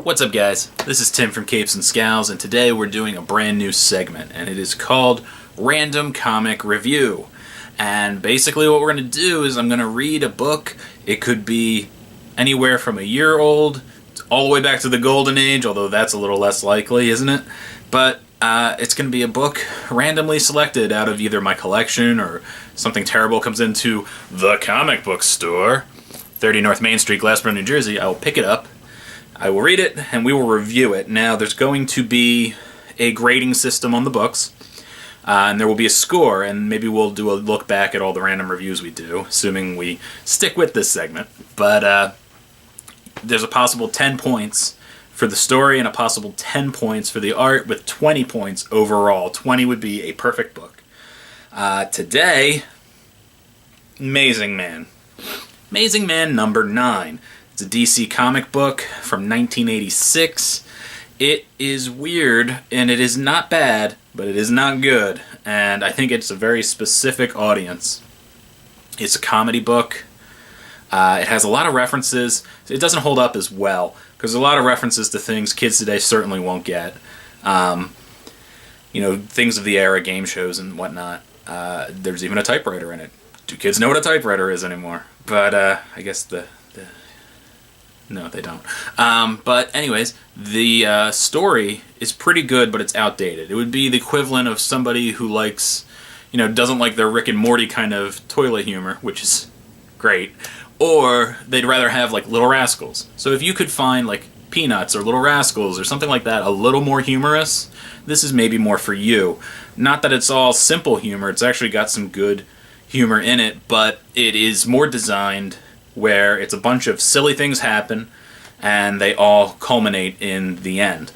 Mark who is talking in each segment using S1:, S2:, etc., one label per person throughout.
S1: What's up, guys? This is Tim from Capes and Scowls, and today we're doing a brand new segment, and it is called Random Comic Review. And basically what we're going to do is I'm going to read a book. It could be anywhere from a year old all the way back to the Golden Age, although that's a little less likely, isn't it? But it's going to be a book randomly selected out of either my collection or something terrible comes into the comic book store, 30 North Main Street, Glassboro, New Jersey. I will pick it up. I will read it, and we will review it. Now, there's going to be a grading system on the books, and there will be a score, and maybe we'll do a look back at all the random reviews we do, assuming we stick with this segment. But there's a possible 10 points for the story and a possible 10 points for the art, with 20 points overall. 20 would be a perfect book. Today, Amazing Man. Amazing Man number 9. It's a DC comic book from 1986. It is weird, and it is not bad, but it is not good. And I think it's a very specific audience. It's a comedy book. It has a lot of references. It doesn't hold up as well, because there's a lot of references to things kids today certainly won't get. Things of the era, game shows and whatnot. There's even a typewriter in it. Do kids know what a typewriter is anymore? But I guess no, they don't. But anyways, the story is pretty good, but it's outdated. It would be the equivalent of somebody who likes, doesn't like their Rick and Morty kind of toilet humor, which is great, or they'd rather have like Little Rascals. So if you could find like Peanuts or Little Rascals or something like that, a little more humorous, this is maybe more for you. Not that it's all simple humor, it's actually got some good humor in it, but it is more designed where it's a bunch of silly things happen and they all culminate in the end.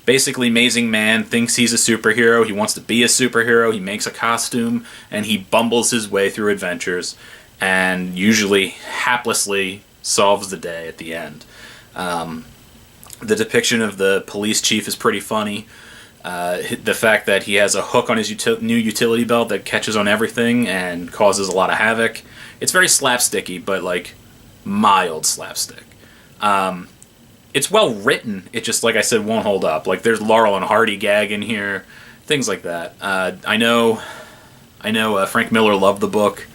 S1: Basically, Amazing Man thinks he's a superhero, he wants to be a superhero, he makes a costume, and he bumbles his way through adventures and usually haplessly solves the day at the end. The depiction of the police chief is pretty funny. The fact that he has a hook on his new utility belt that catches on everything and causes a lot of havoc. It's very slapsticky, but like mild slapstick. It's well written. It just, like I said, won't hold up. Like there's Laurel and Hardy gag in here, things like that. I know. Frank Miller loved the book,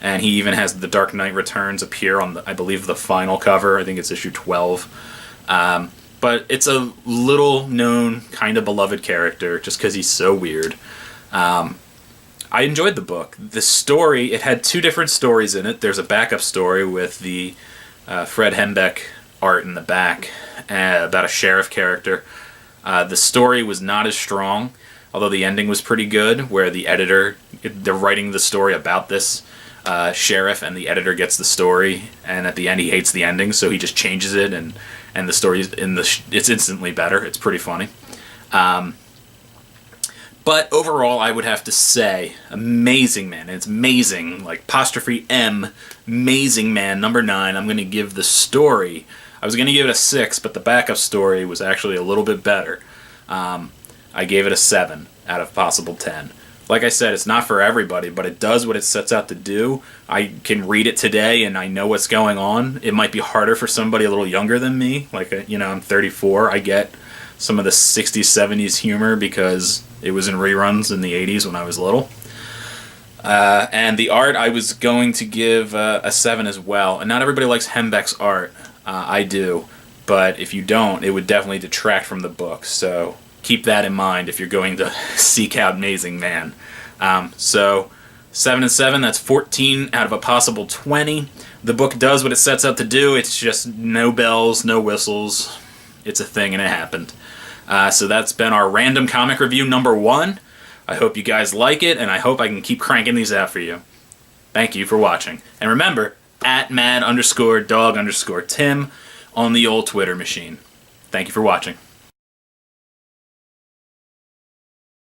S1: and he even has The Dark Knight Returns appear on, I believe, the final cover. I think it's issue 12. But it's a little-known, kind of beloved character, just because he's so weird. I enjoyed the book. The story, it had two different stories in it. There's a backup story with the Fred Hembeck art in the back about a sheriff character. The story was not as strong, although the ending was pretty good, where the editor, they're writing the story about this sheriff, and the editor gets the story, and at the end he hates the ending, so he just changes it, and the story it's instantly better. It's pretty funny. But overall, I would have to say, Amazing Man. It's amazing, like apostrophe M, Amazing Man number 9. I'm going to give the story, I was going to give it a 6, but the backup story was actually a little bit better. I gave it a 7 out of possible 10. Like I said, it's not for everybody, but it does what it sets out to do. I can read it today and I know what's going on. It might be harder for somebody a little younger than me. Like, I'm 34. I get some of the 60s, 70s humor because it was in reruns in the 80s when I was little. And the art, I was going to give a 7 as well. And not everybody likes Hembeck's art. I do. But if you don't, it would definitely detract from the book. So keep that in mind if you're going to seek out Amazing Man. So 7 and 7, that's 14 out of a possible 20. The book does what it sets out to do. It's just no bells, no whistles. It's a thing and it happened. So that's been our random comic review number 1. I hope you guys like it, and I hope I can keep cranking these out for you. Thank you for watching. And remember, @mad_dog_Tim on the old Twitter machine. Thank you for watching.